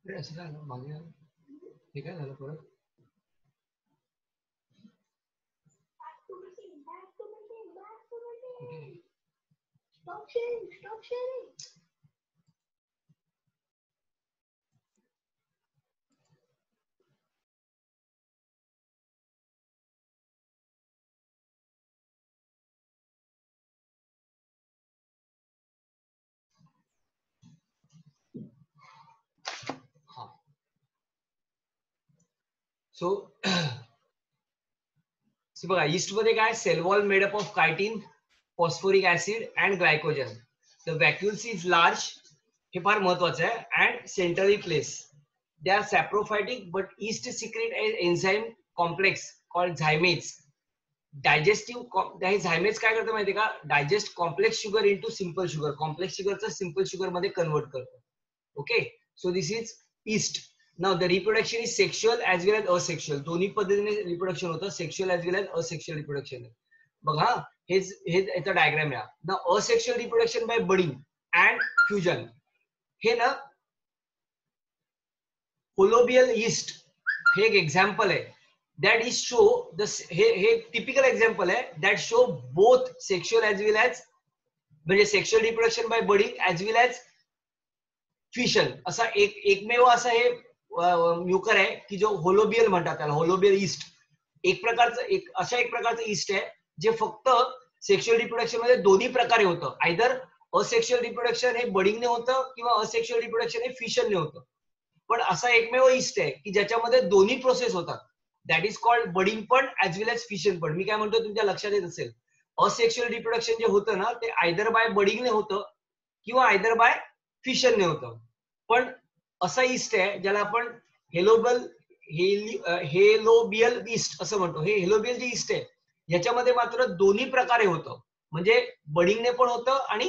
असं झालं मागे हे काय झालं परत Stop sharing. Stop sharing. So बघा ईस्ट मध्ये काय cell wall made up of chitin phosphoric acid and glycogen the vacuoles is large हे फार महत्वाचं आहे and centrally place they are saprophytic but yeast secrete enzyme complex called zymase digestive zymase काय करतं माहिती का digest complex sugar into simple sugar complex शुगरचं simple sugar मध्ये कन्वर्ट करतो okay so this is yeast Now the reproduction is sexual as well as asexual. दोन्ही पद्धतीने reproduction होतं sexual as well as asexual reproduction. बघा हेच याचा diagram आहे. Now asexual reproduction by budding and fusion. हे ना holobial yeast हे एक example आहे. That is show the हे typical example आहे that show both sexual as well as म्हणजे sexual reproduction by budding as well as fission. असा एकमेव असा हे म्युकर आहे की जो होलोबियल म्हणतात त्याला होलोबियल ईस्ट एक प्रकारचं ईस्ट आहे जे फक्त सेक्शुअल रिप्रोडक्शन मध्ये दोन्ही प्रकारे होतं आयदर असेक्शुअल रिप्रोडक्शन हे बडिंगने होतं किंवा असेक्शुअल रिप्रोडक्शन हे फिशनने होतं पण असा एकमेव ईस्ट आहे की ज्याच्यामध्ये दोन्ही प्रोसेस होतात दॅट इज कॉल्ड बडिंग पण ऍज वेल एज फिशन पण मी काय म्हणतो तुमच्या लक्षात येत असेल असेक्शुअल रिप्रोडक्शन जे होतं ना ते आयदर बाय बडिंगने होतं किंवा आयदर बाय फिशनने होतं पण असा ईस्ट आहे ज्याला आपण हेलोबियल ईस्ट असं म्हणतो हे हेलोबियल जे ईस्ट आहे ह्याच्यामध्ये मात्र दोन्ही प्रकारे होतं म्हणजे बडिंगने पण होतं आणि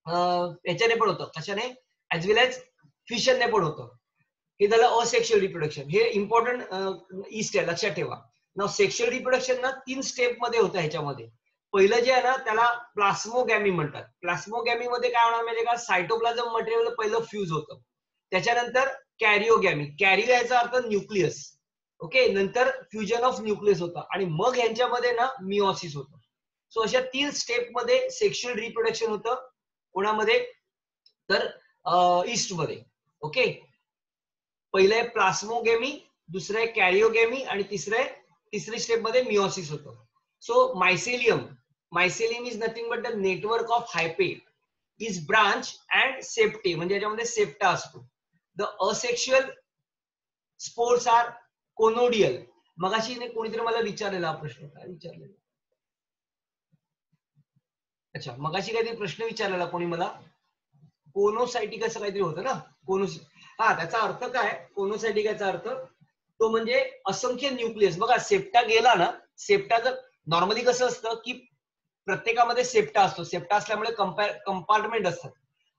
ह्याच्याने पण होतं कशाने ऍज वेल एज फिशनने पण होतं हे झालं असेक्शुअल रिप्रोडक्शन हे इम्पॉर्टंट ईस्ट आहे लक्षात ठेवा ना सेक्शुअल रिप्रोडक्शन ना 3 स्टेप मध्ये होतं ह्याच्यामध्ये पहिलं जे आहे ना त्याला प्लास्मोगॅमी म्हणतात प्लास्मोगॅमी मध्ये काय होणार माहितीये का सायटोप्लाझम मटेरियल पहिलं फ्यूज होतं त्याच्यानंतर कॅरिओगॅमी कॅरिओ याचा अर्थ न्यूक्लियस ओके नंतर फ्युजन ऑफ न्यूक्लियस होतं आणि मग यांच्यामध्ये ना मिओसिस होतं सो अशा 3 स्टेप मध्ये सेक्शुअल रिप्रोडक्शन होतं कोणामध्ये तर ईस्ट मध्ये ओके पहिलं आहे प्लास्मोगॅमी दुसरं आहे कॅरिओगॅमी आणि तिसरी स्टेप मध्ये मिओसिस होतं so mycelium is nothing but the network of hyphae is branch and septate म्हणजे याच्यामध्ये सेप्टा असतो the asexual spores are conidial मगाशी कोणीतरी मला विचारलेला हा प्रश्न काय विचारलेला अच्छा मगाशी काहीतरी प्रश्न विचारलेला कोणी मला कोनोसायटिक असं काहीतरी होतं ना हा त्याचा अर्थ काय कोनोसायटिकाचा अर्थ तो म्हणजे असंख्य न्यूक्लियस बघा सेप्टा गेला ना सेप्टाचं नॉर्मली कसं असतं की प्रत्येकामध्ये सेप्टा असतो सेप्टा असल्यामुळे कंपार्टमेंट असतात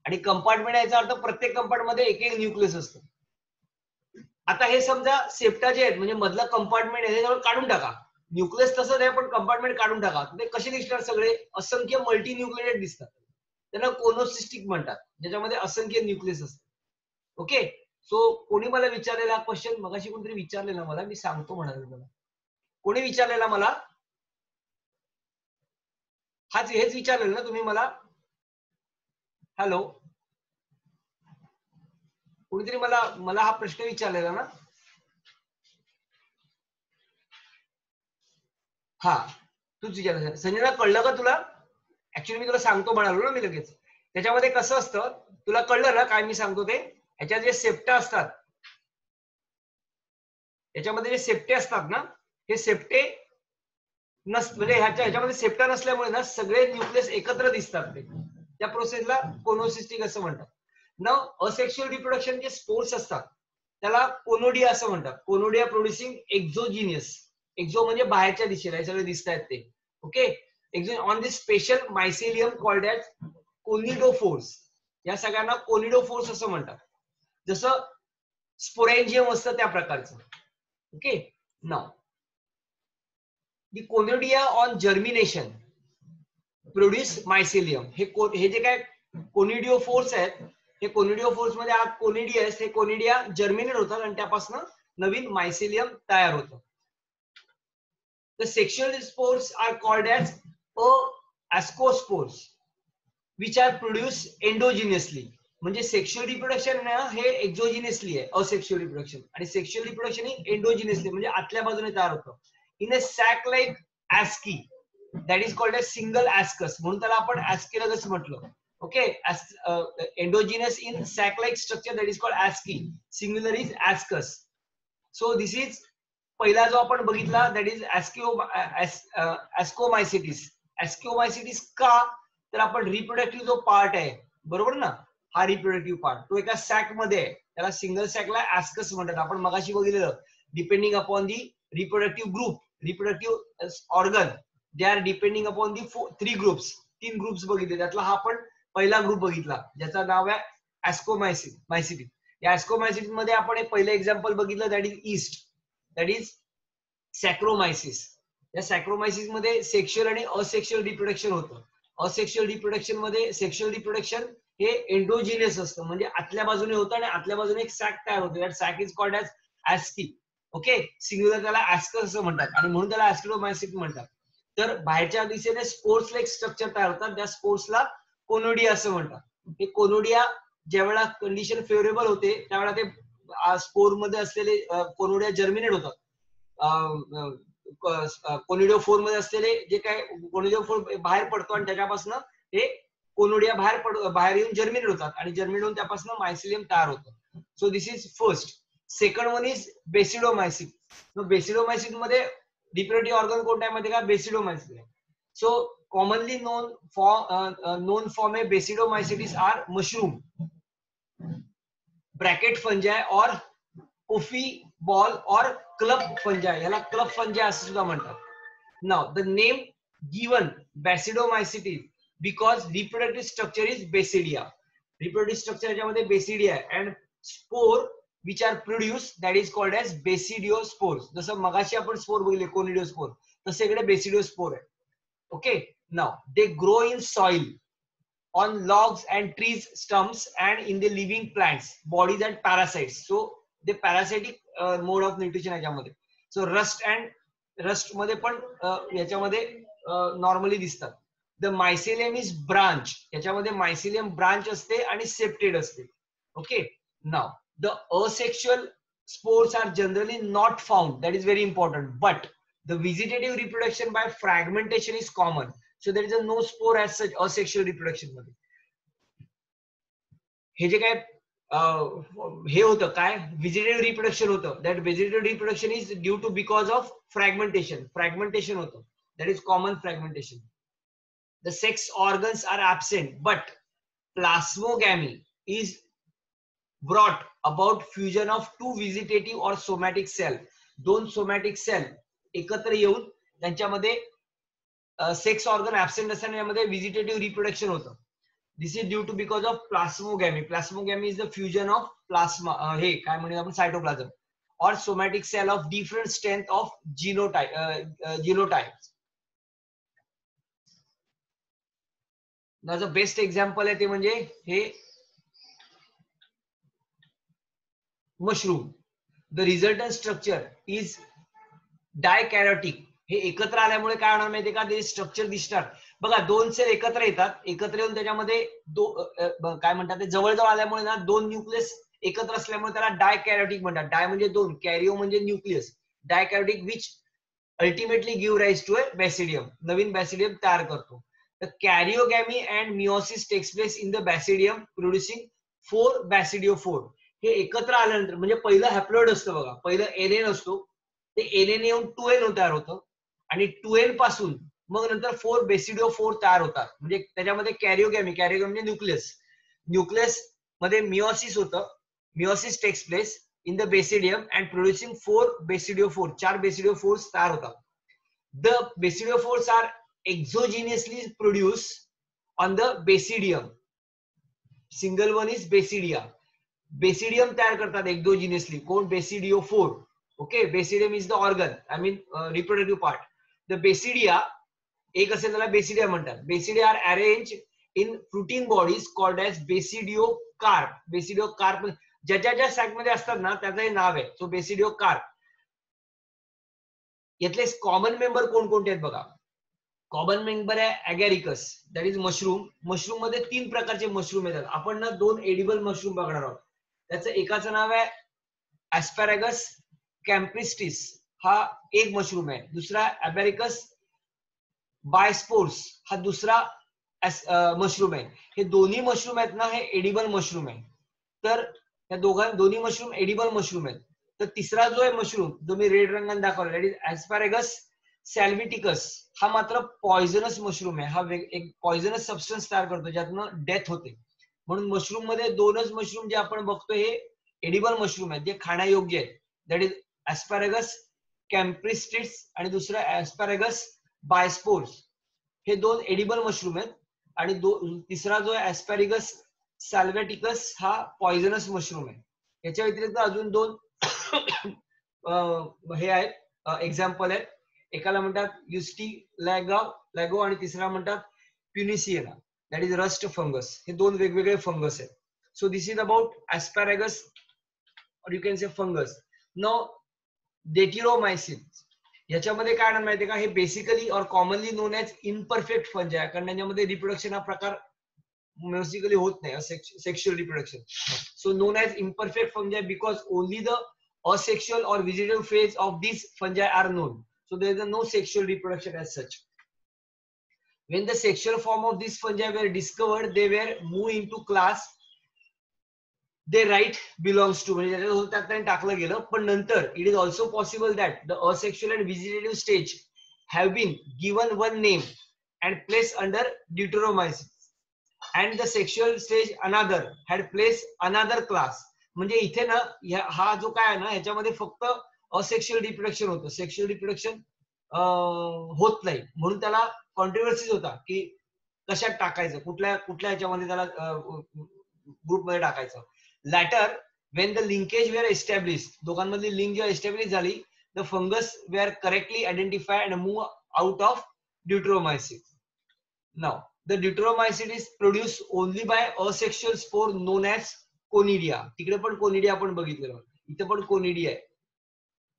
आणि कंपार्टमेंट याचा अर्थ प्रत्येक कंपार्टमेंटमध्ये एक न्यूक्लियस असतं आता हे समजा सेप्टा जे आहेत म्हणजे मधला कंपार्टमेंट आहे त्याच्यावर काढून टाका न्यूक्लियस तसंच आहे पण कंपार्टमेंट काढून टाका ते कसे दिसणार सगळे असंख्य मल्टी न्यूक्लिएटेड दिसतात त्यांना कोनोसिस्टिक म्हणतात ज्याच्यामध्ये असंख्य न्यूक्लियस असतात ओके सो कोणी मला विचारलेला क्वेश्चन मगाशी कोणतरी विचारलेला मला मी सांगतो म्हणाले मला कोणी विचारलेला मला हेच विचारलेलं ना तुम्ही मला हॅलो कोणीतरी मला हा प्रश्न विचारलेला ना हा तूच विचारलं संजना कळलं का तुला ऍक्च्युली मी तुला सांगतो म्हणालो ना मी लगेच त्याच्यामध्ये कसं असतं तुला कळलं ना काय मी सांगतो ते ह्याच्यात जे सेप्टा असतात याच्यामध्ये जे सेप्टे असतात ना हे सेप्टे म्हणजे ह्याच्यामध्ये सेप्टा नसल्यामुळे ना सगळे न्यूक्लियस एकत्र दिसतात ते त्या प्रोसेसला कोनोसिस्टिक असं म्हणतात ना असेक्शुअल रिप्रोडक्शन जे स्पोर्स असतात त्याला कोनोडिया असं म्हणतात कोनोडिया प्रोड्युसिंग एक्झोजिनियस एक्झो म्हणजे बाहेरच्या दिशेला हे सगळे दिसत आहेत ते okay on this special mycelium called as conidiophores या सगळ्यांना कोनिडोफोर्स असं म्हणतात जसं स्पोरेंजियम असतं त्या प्रकारचं okay now the conidia on germination produce mycelium हे जे काय कोनिडिओफोर्स आहेत हे कोनिडिओफोर्स मध्ये कोनिडियस हे कोनिडिया जर्मिनेट होतात आणि त्यापासून नवीन मायसिलियम तयार होतं. The sexual spores are called as ascospores which are produced endogenously. म्हणजे सेक्शुअल रिप्रोडक्शन हे एक्झोजिनियसली आहे असेक्शुअल रिप्रोडक्शन आणि सेक्शुअल रिप्रोडक्शन ही एंडोजिनियसली म्हणजे आतल्या बाजूने तयार होतं. In a sac like asci that is called as single ascus म्हणून त्याला आपण ऍस्केलगस म्हटलं. Okay endogenous in sac like structure that is called asci singular is ascus. So this is पहिला जो आपण बघितला दॅट इज ऍस्कोमायसिटिस. ऍस्कोमायसिटिस का तर आपण रिप्रोडक्टिव्ह जो पार्ट आहे बरोबर ना हा रिप्रोडक्टिव्ह पार्ट तो एका सॅक मध्ये आहे त्याला सिंगल सॅकला ऍस्कस म्हणतात. आपण मगाशी बघितलेलं depending upon the reproductive group reproductive organ they are depending upon the 3 groups 3 groups बघितले त्यातला हा आपण पहिला ग्रुप बघितला ज्याचं नाव आहे ऍस्कोमायसिटिस. या ऍस्कोमायसिटिस मध्ये आपण एक पहिलं एक्झाम्पल बघितलं that is yeast that is Saccharomyces. या सॅक्रोमायसिस मध्ये सेक्शुअल आणि असेक्शुअल रिप्रोडक्शन होतं. असेक्शुअल रिप्रोडक्शन मध्ये सेक्शुअल रिप्रोडक्शन हे एंडोजिनियस असतं म्हणजे आतल्या बाजूने होतं आणि आतल्या बाजूने एक सॅक तयार होतं. That sac is called as asci. Okay singular त्याला ऍस्कस असं म्हणतात आणि म्हणून त्याला ऍस्कोमायसिस म्हणतात. तर बाहेरच्या दिशेने स्पोर्स लाईक स्ट्रक्चर तयार होतात त्या स्पोर्सला कोनोडिया असं म्हणतात. हे कोनोडिया ज्यावेळेला कंडिशन फेवरेबल होते त्यावेळेला ते स्पोर मध्ये असलेले कोनोडिया जर्मिनेट होतात. कोनिडिओ फोर मध्ये असलेले जे काय कोनिडिओ फोर बाहेर पडतो आणि त्याच्यापासून हे कोनोडिया बाहेर येऊन जर्मिनेट होतात आणि जर्मिनेट होऊन त्यापासून मायसिलियम तयार होतं. So this is first. Second one is Basidiomycetes. Basidiomycetes मध्ये रिप्रोडक्टिव्ह ऑर्गन कोणता आहे माहिती का Basidiomycetes. So commonly known form of basidomycetes are mushroom, bracket fungi or coffee ball or club fungi. याला club fungi असं सुद्धा म्हणतात. Now the name given basidomycetes because reproductive structure is basidia. Reproductive structure याच्यामध्ये basidia आहे and spore which are produced that is called as basidiospores. जसं मगाशी आपण spore बघितले कोनिडिओस्पोर तसे इकडे बेसिडियोस्पोर आहे. Okay, now they grow in soil, on logs and trees stumps and in the living plants bodies and parasites. So the parasitic mode of nutrition याच्यामध्ये. So rust मध्ये पण याच्यामध्ये नॉर्मली दिसतात. The mycelium is branch. याच्यामध्ये mycelium branch असते आणि septate असते. Okay, now the asexual spores are generally not found. That is very important. But the vegetative reproduction by fragmentation is common. So there is a no spore as such asexual reproduction मध्ये. हे जे काय हे होतं काय vegetative reproduction होतं that vegetative reproduction is due to because of fragmentation होतं that is common fragmentation. The sex organs are absent but plasmogamy is brought about fusion of 2 vegetative और सोमॅटिक सेल. 2 सोमॅटिक सेल एकत्र येऊन त्यांच्यामध्ये sex organ absent असताना यामध्ये vegetative reproduction होतं. This is due to because of plasmogamy. Plasmogamy is the fusion of plasma हे काय म्हणूया आपण सायटोप्लाझम और somatic cell of different strength of genotypes. त्याचं बेस्ट एक्झाम्पल आहे ते म्हणजे हे mushroom. The resultant structure is dikaryotic. हे एकत्र आल्यामुळे काय होणार माहितीये का ते स्ट्रक्चर दिसणार बघा. 2 सेल एकत्र येऊन त्याच्यामध्ये काय म्हणतात ते जवळजवळ आल्यामुळे ना 2 न्यूक्लियस एकत्र असल्यामुळे त्याला डायकॅरोटिक म्हणतात. डाय म्हणजे 2 कॅरिओ म्हणजे nucleus dikaryotic which ultimately give rise to a basidium. नवीन बॅसिडियम तयार करतो. The karyogamy and meiosis takes place in the basidium producing 4 basidiophore. हे एकत्र आल्यानंतर म्हणजे पहिलं हॅप्लॉइड असतं बघा पहिलं एनएन असतो ते एनएन येऊन 2एन तयार होतं आणि 2एन पासून मग नंतर 4 बेसिडिओफोर तयार होतात. म्हणजे त्याच्यामध्ये कॅरिओगॅमी म्हणजे न्यूक्लियस मध्ये मिओसिस होतं. Meiosis takes place in the basidium and producing 4 basidiophore 4 basidiophores तयार होतात. The basidiophores are exogenously produce on the basidium. Single one is basidia. Basidium तयार करतात एक्झोजिनियसली कोण basidiophore. Okay basidium is the organ I mean reproductive part. The basidia एक असेल त्याला basidia म्हणतात. Basidia are arrange in fruiting bodies called as basidiocarp. Basidiocarp ज्या ज्या सॅकमध्ये असतात ना त्याचं हे नाव आहे. So basidio carp. यातले कॉमन मेंबर कोणकोणते आहेत बघा. कॉमन मेंबर आहे अगॅरिकस, दॅट इज मशरूम. मशरूम मध्ये 3 प्रकारचे मशरूम येतात. आपण ना 2 एडिबल मशरूम बघणार आहोत. त्याचं एकाचं नाव आहे ऍस्पॅरागस कॅम्प्रिस्टिस, हा एक मशरूम आहे. दुसरा अबॅरिकस बायस्पोर्स, हा दुसरा मशरूम आहे. हे दोन्ही मशरूम आहेत ना, हे एडिबल मशरूम आहे. तर या दोन्ही मशरूम एडिबल मशरूम आहेत. तर तिसरा जो आहे मशरूम, जो मी रेड रंगाने दाखवला, दॅट इज ऍस्पॅरागस सॅल्विटिकस, हा मात्र पॉइझनस मशरूम आहे. हा एक पॉइझनस सबस्टन्स तयार करतो ज्यातनं डेथ होते. म्हणून मशरूम मध्ये 2च मशरूम जे आपण बघतो हे एडिबल मशरूम आहेत, जे खाण्यायोग्य आहेत. दॅट इज ऍस्पॅरागस कॅम्प्रिस्टिस आणि दुसरा ऍस्पॅरागस बायस्पोर्स. हे 2 एडिबल मशरूम आहेत. आणि तिसरा जो आहे ऍस्पॅरागस सॅल्व्हेटिकस, हा पॉइझनस मशरूम आहे. याच्या व्यतिरिक्त अजून 2 हे आहेत एक्झाम्पल आहेत. एकाला म्हणतात युस्टी लॅगो आणि तिसरा म्हणतात प्युनिसिएना, दॅट इज रस्ट फंगस. हे 2 वेगवेगळे फंगस आहेत. So this is about asparagus or you can say fungus. Now डेटिरोमायसिन, याच्यामध्ये काय म्हणतात माहितीये का, हे basically or commonly known as imperfect fungi आहे. कारण त्याच्यामध्ये रिप्रोडक्शन हा प्रकार बेसिकली होत नाही, sexual reproduction. So known as imperfect fungi because only the asexual or vegetative phase of these fungi are known. So there is no sexual reproduction as such. When the sexual form of these fungi were discovered, they were moved into class they right belongs to, म्हणजे त्याच्यात त्यात टाकलं गेलं. पण नंतर it is also possible that the asexual and vegetative stage have been given one name and placed under Deuteromyces, and the sexual stage another had placed another class. म्हणजे इथे ना हा जो काय आहे ना, ह्याच्यामध्ये फक्त असेक्शुअल रिप्रोडक्शन होतं, सेक्शुअल रिप्रोडक्शन होत नाही. म्हणून त्याला कॉन्ट्रोवर्सीज होता की कशात टाकायचं, कुठल्या ह्याच्यामध्ये त्याला ग्रुपमध्ये टाकायचं. Later when the linkage were established, दोघांमधली लिंक जेव्हा एस्टॅब्लिश झाली, the fungus were correctly identified and move out of Deuteromyces. Now the Deuteromyces is produced only by asexual spore known as Conidia. तिकडे पण कोनिडिया आपण बघितलं, इथे पण conidia आहे.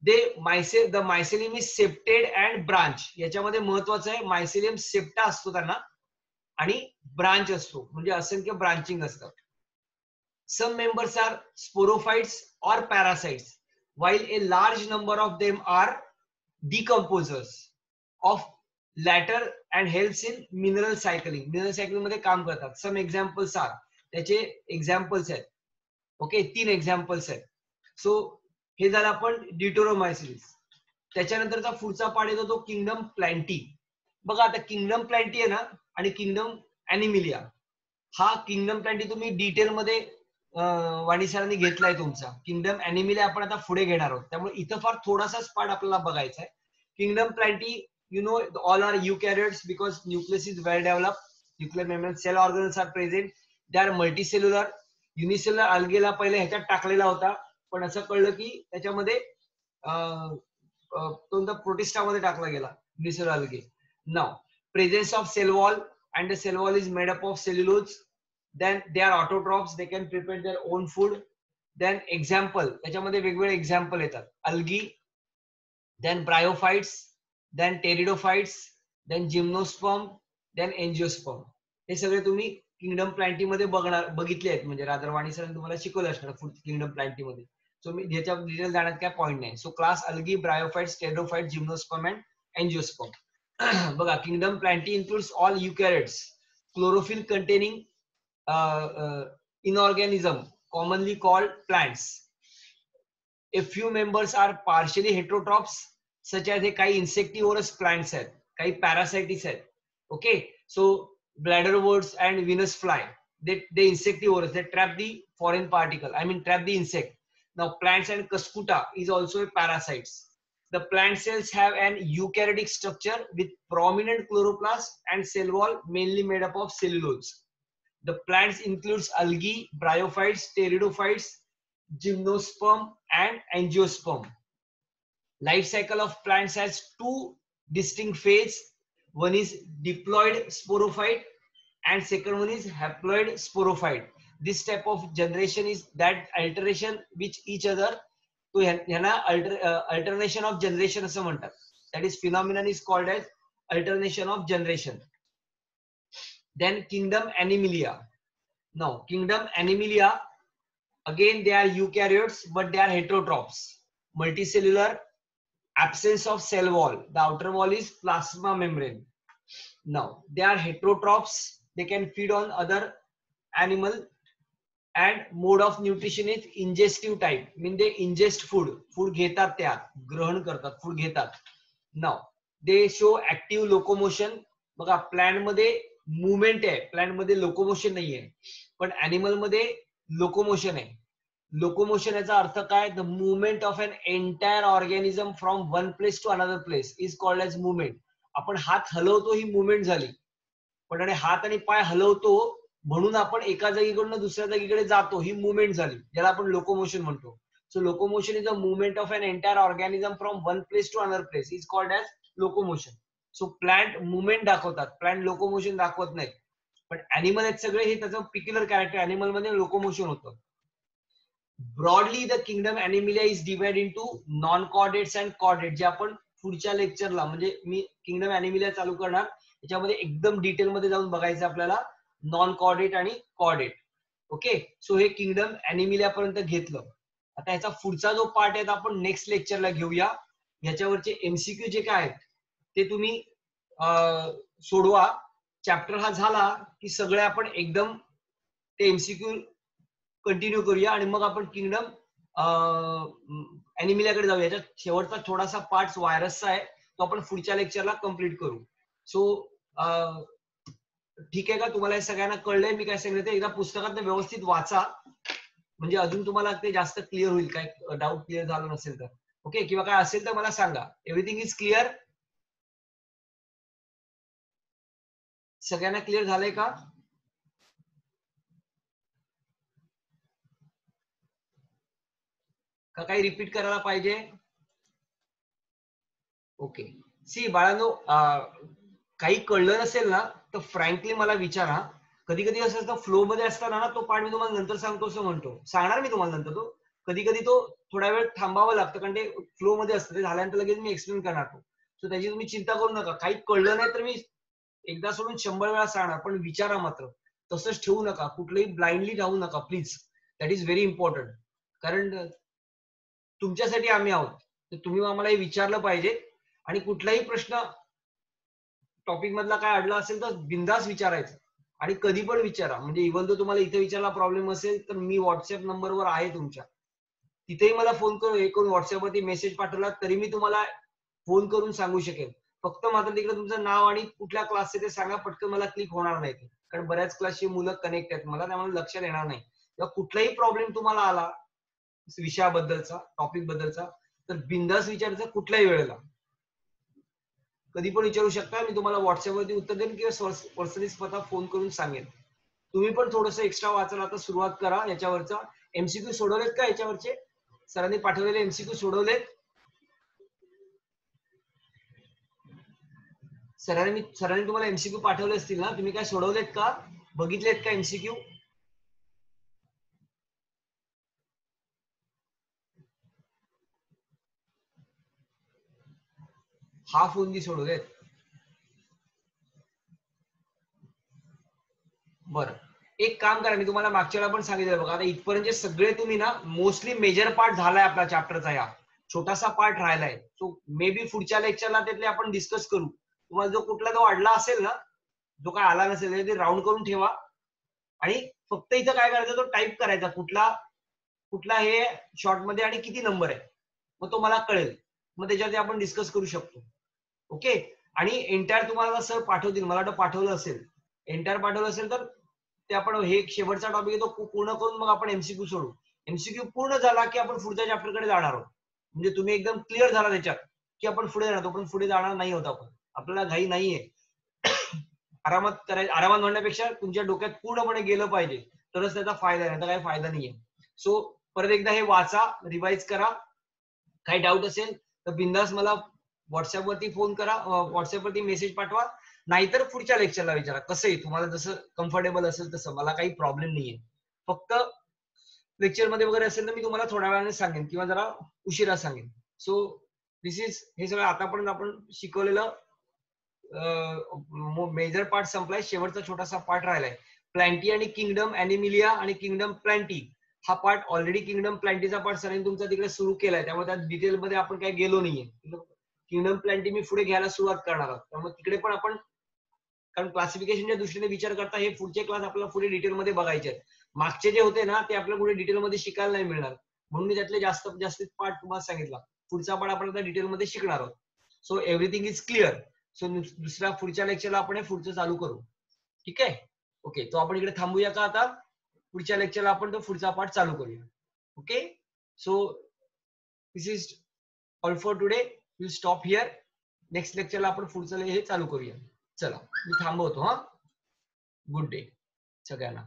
the mycelium is septate and branch. याच्यामध्ये महत्वाचं आहे मायसेलियम सेप्टा असतो त्यांना आणि ब्रांच असतो, म्हणजे असंख्य ब्रांचिंग असतात. Some members are sporophytes or parasites, while a large number of them are decomposers of latter and helps in mineral cycling. Mineral cycling मध्ये काम करतात. Some examples are, त्याचे एक्झाम्पल्स आहेत. ओके, 3 एक्झाम्पल्स आहेत. सो हे झालं आपण ड्यूटेरोमायसिस. त्याच्यानंतरचा पुढचा पार्ट येतो तो किंगडम प्लॅन्टी. बघा आता किंगडम प्लॅन्टी आहे ना आणि किंगडम ॲनिमिलिया. हा किंगडम प्लॅन्टी तुम्ही डिटेल मध्ये वाणी सरांनी घेतलाय तुमचा. किंगडम ॲनिमिलिया आपण आता पुढे घेणार आहोत, त्यामुळे इथं फार थोडासाच पार्ट आपल्याला बघायचा आहे. Kingdom Plantae, you know, all are eukaryotes because nucleus is well developed, nuclear membrane, cell organelles are present, they are multicellular. Unicellular अल्गेला पहिले ह्याच्यात टाकलेला होता, पण असं कळलं की त्याच्यामध्ये कोणता प्रोटिस्टामध्ये टाकला गेला unicellular algae. Now presence of cell wall and the cell wall is made up of cellulose. Then they are autotrophs, they can prepare their own food. Then example, त्याच्यामध्ये वेगवेगळे एक्झाम्पल येतात. Algae, then bryophytes, then pteridophytes, then gymnosperm, then angiosperm. हे सगळे तुम्ही kingdom Plantae मध्ये बघितले आहेत, म्हणजे रादरवाणी सरांनी तुम्हाला शिकवलं असणार किंगडम प्लॅन्टी मध्ये. सो मी ह्याच्या डिटेल जाण्यात काय पॉईंट नाही. So class algae, bryophytes, pterophytes, gymnosperm and angiosperm. बघा kingdom Plantae includes all eukaryotes, chlorophyll containing inorganism commonly called plants. A few members are partially heterotrophs, such as काही insectivorous plants आहेत, काही parasites आहेत. Okay, so bladderworts and venus fly, they insectivorous, they trap the foreign particle, I mean trap the insect. Now plants and cuscuta is also a parasites. The plant cells have an eukaryotic structure with prominent chloroplast and cell wall mainly made up of cellulose. The plants includes algae, bryophytes, pteridophytes, gymnosperm and angiosperm. Life cycle of plants has 2 distinct phases. One is diploid sporophyte and second one is haploid sporophyte. this type of generation is that alteration which each other, तो ह्यांना alternation of generation असं म्हणतात. That is phenomenon is called as alternation of generation. Then kingdom Animalia. Now kingdom Animalia, again they are eukaryotes but they are heterotrophs, multicellular, absence of cell wall, the outer wall is plasma membrane. Now they are heterotrophs, they can feed on other animal, and mode of nutrition is ingestive type, mean they ingest food घेतात, त्या ग्रहण करतात, food घेतात. Now they show active locomotion. बघा plant मध्ये movement आहे, plant मध्ये locomotion नाहीये, पण एनिमल मध्ये लोकोमोशन आहे. लोकोमोशन याचा अर्थ काय, the movement of an entire organism from one place to another place is called as movement. आपण हात हलवतो ही मुवमेंट झाली, पण आणि हात आणि पाय हलवतो म्हणून आपण एका जागेकडून दुसऱ्या जागेकडे जातो ही मुवमेंट झाली, ज्याला आपण लोकोमोशन म्हणतो. So locomotion is a movement of an entire organism from one place to another place is called as locomotion. So plant movement दाखवतात, प्लांट लोकोमोशन दाखवत नाही. पण अॅनिमल आहेत सगळे, हे त्याचं पिक्युलर कॅरेक्टर, अॅनिमल मध्ये लोकोमोशन होतं. Broadly the kingdom Animalia is divide into non chordates and chordate, जे आपण पुढच्या लेक्चरला, म्हणजे मी किंगडम Animalia चालू करणार, त्याच्यामध्ये एकदम डिटेल मध्ये जाऊन बघायचं आपल्याला नॉन कॉर्डेट आणि कॉर्डेट. ओके, सो हे किंगडम Animalia पर्यंत घेतलं. आता याचा पुढचा जो पार्ट आहे आपण नेक्स्ट लेक्चरला घेऊया. याच्यावरचे एमसीक्यू जे काय आहेत ते तुम्ही सोडवा. चॅप्टर हा झाला की सगळे आपण एकदम ते एमसीक्यू कंटिन्यू करूया आणि मग आपण किंगडम Animalia कडे जाऊया. याच्यात शेवटचा थोडासा पार्ट व्हायरसचा आहे, तो आपण पुढच्या लेक्चरला कम्प्लीट करू. सो ठीक आहे का, तुम्हाला हे सगळ्यांना कळलंय मी काय सांगितलं ते? एकदा पुस्तकात व्यवस्थित वाचा, म्हणजे अजून तुम्हाला ते जास्त क्लिअर होईल. काय डाऊट क्लिअर झालं नसेल तर ओके, किंवा काय असेल तर मला सांगा. Everything is clear? सगळ्यांना क्लिअर झालंय का? का काही रिपीट करायला पाहिजे? ओके, सी बाळांनो, काही कळलं नसेल ना तर फ्रँकली मला विचारा. कधी कधी असं असतं फ्लो मध्ये असताना ना, तो पार्ट मी तुम्हाला नंतर सांगतो असं म्हणतो, सांगणार मी तुम्हाला नंतर. तो कधी कधी तो थोडा वेळ थांबावं लागतं, कारण ते फ्लो मध्ये असतं, ते झाल्यानंतर लगेच मी एक्सप्लेन करणार तो. सो त्याची तुम्ही चिंता करू नका. काही कळलं नाही तर मी एकदा सोडून 100 वेळा सांगणार, पण विचारा मात्र. तसंच ठेवू नका, कुठलंही ब्लाइंडली राहू नका please. That is very important, कारण तुमच्यासाठी आम्ही आहोत. तर तुम्ही आम्हाला हे विचारलं पाहिजे, आणि कुठलाही प्रश्न टॉपिक मधला काय अडला असेल तर बिंदास विचारायचं, आणि कधी पण विचारा. म्हणजे इव्हन तो तुम्हाला इथे विचारला प्रॉब्लेम असेल तर मी व्हॉट्सअप नंबरवर आहे तुमच्या, तिथेही मला फोन करून हे करून व्हॉट्सअपवरती मेसेज पाठवला तरी मी तुम्हाला फोन करून सांगू शकेल. फक्त मात्र तिकडे तुमचं नाव आणि कुठल्या क्लासचे ते सांगा, पटकन मला क्लिक होणार नाही ते, कारण बऱ्याच क्लासची मुलं कनेक्ट आहेत मला, त्यामुळे लक्षात येणार नाही. किंवा कुठलाही प्रॉब्लेम तुम्हाला आला विषयाबद्दलचा, टॉपिक बद्दलचा, तर बिंदास विचारायचं कुठल्याही वेळेला, कधी पण विचारू शकता. मी तुम्हाला व्हॉट्सअपवरती उत्तर देईन किंवा पर्सनली स्वतः फोन करून सांगेन. तुम्ही पण थोडंसं एक्स्ट्रा वाचायला आता सुरुवात करा. याच्यावरचा एमसीक्यू सोडवलेत का? याच्यावरचे सरांनी पाठवलेले एमसीक्यू सोडवलेत? सरांनी तुम्हाला एमसीक्यू पाठवले असतील ना, तुम्ही काय सोडवलेत का? बघितलेत का एमसीक्यू? Half only सोडवलेत? बरं, एक काम करा, मी तुम्हाला मागच्या वेळेला पण सांगितलं बघा. आता इथपर्यंत सगळे तुम्ही ना मोस्टली मेजर पार्ट झालाय आपला चॅप्टरचा, या छोटासा पार्ट राहिलाय. सो मे बी पुढच्या लेक्चरला त्यातले आपण डिस्कस करू. तुम्हाला जो कुठला तो अडला असेल ना, जो काय आला नसेल ते राऊंड करून ठेवा, आणि फक्त इथं काय करायचं, तो टाईप करायचा कुठला हे शॉर्ट मध्ये आणि किती नंबर आहे, मग तो मला कळेल. मग त्याच्यावरती आपण डिस्कस करू शकतो. ओके, आणि एंटायर तुम्हाला सर पाठवतील, मला वाटतं पाठवलं असेल. एंटायर पाठवलं असेल तर ते आपण हे शेवटचा टॉपिक आहे तो पूर्ण करून मग आपण एमसीक्यू सोडू. एमसीक्यू पूर्ण झाला की आपण पुढच्या चॅप्टरकडे जाणार आहोत. म्हणजे तुम्ही एकदम क्लिअर झाला त्याच्यात की आपण पुढे जाणार, पण पुढे जाणार नाही होत आपण, आपल्याला घाई नाहीये. आरामात करायचं, आरामात म्हणण्यापेक्षा तुमच्या डोक्यात पूर्णपणे गेलं पाहिजे, तरच त्याचा फायदा आहे, नाही तर काही फायदा नाहीये. सो परत एकदा हे वाचा, रिवाइज करा. काही डाऊट असेल तर बिंदास मला व्हॉट्सअपवरती फोन करा, व्हॉट्सअपवरती मेसेज पाठवा, नाहीतर पुढच्या लेक्चरला विचारा. कसंही तुम्हाला जसं कम्फर्टेबल असेल तसं, मला काही प्रॉब्लेम नाहीये. फक्त लेक्चर मध्ये वगैरे असेल तर मी तुम्हाला थोड्या वेळाने सांगेन किंवा जरा उशिरा सांगेन. सो दिस इज हे सगळं आतापर्यंत आपण शिकवलेलं मेजर पार्ट संपलाय. शेवटचा छोटासा पार्ट राहिलाय. प्लॅन्टी आणि किंगडम अॅनिमिलिया आणि किंगडम प्लॅन्टी हा पार्ट ऑलरेडी किंगडम प्लॅन्टीचा पार्ट सरांनी तुमचा तिकडे सुरू केलाय, त्यामुळे त्यात डिटेल मध्ये आपण काही गेलो नाहीये. किंगडम प्लॅन्टी मी पुढे घ्यायला सुरुवात करणार आहोत, त्यामुळे तिकडे पण आपण, कारण क्लासिफिकेशनच्या दृष्टीने विचार करता हे पुढचे क्लास आपल्याला पुढे डिटेल मध्ये बघायचे आहेत. मागचे जे होते ना ते आपल्याला पुढे डिटेल मध्ये शिकायला नाही मिळणार, म्हणून मी त्यातले जास्तीत पार्ट तुम्हाला सांगितला. पुढचा पार्ट आपण आता डिटेल मध्ये शिकणार आहोत. So everything is clear. So दुसऱ्या पुढच्या लेक्चरला आपण हे पुढचं चालू करू. ठीक आहे, ओके. तो आपण इकडे थांबूया का आता? पुढच्या लेक्चरला आपण तो पुढचा पार्ट चालू करूया. Okay, so this is all for today. Will stop here. Next लेक्चरला आपण पुढचं हे चालू करूया. चला मी थांबवतो. हा, गुड डे सगळ्यांना.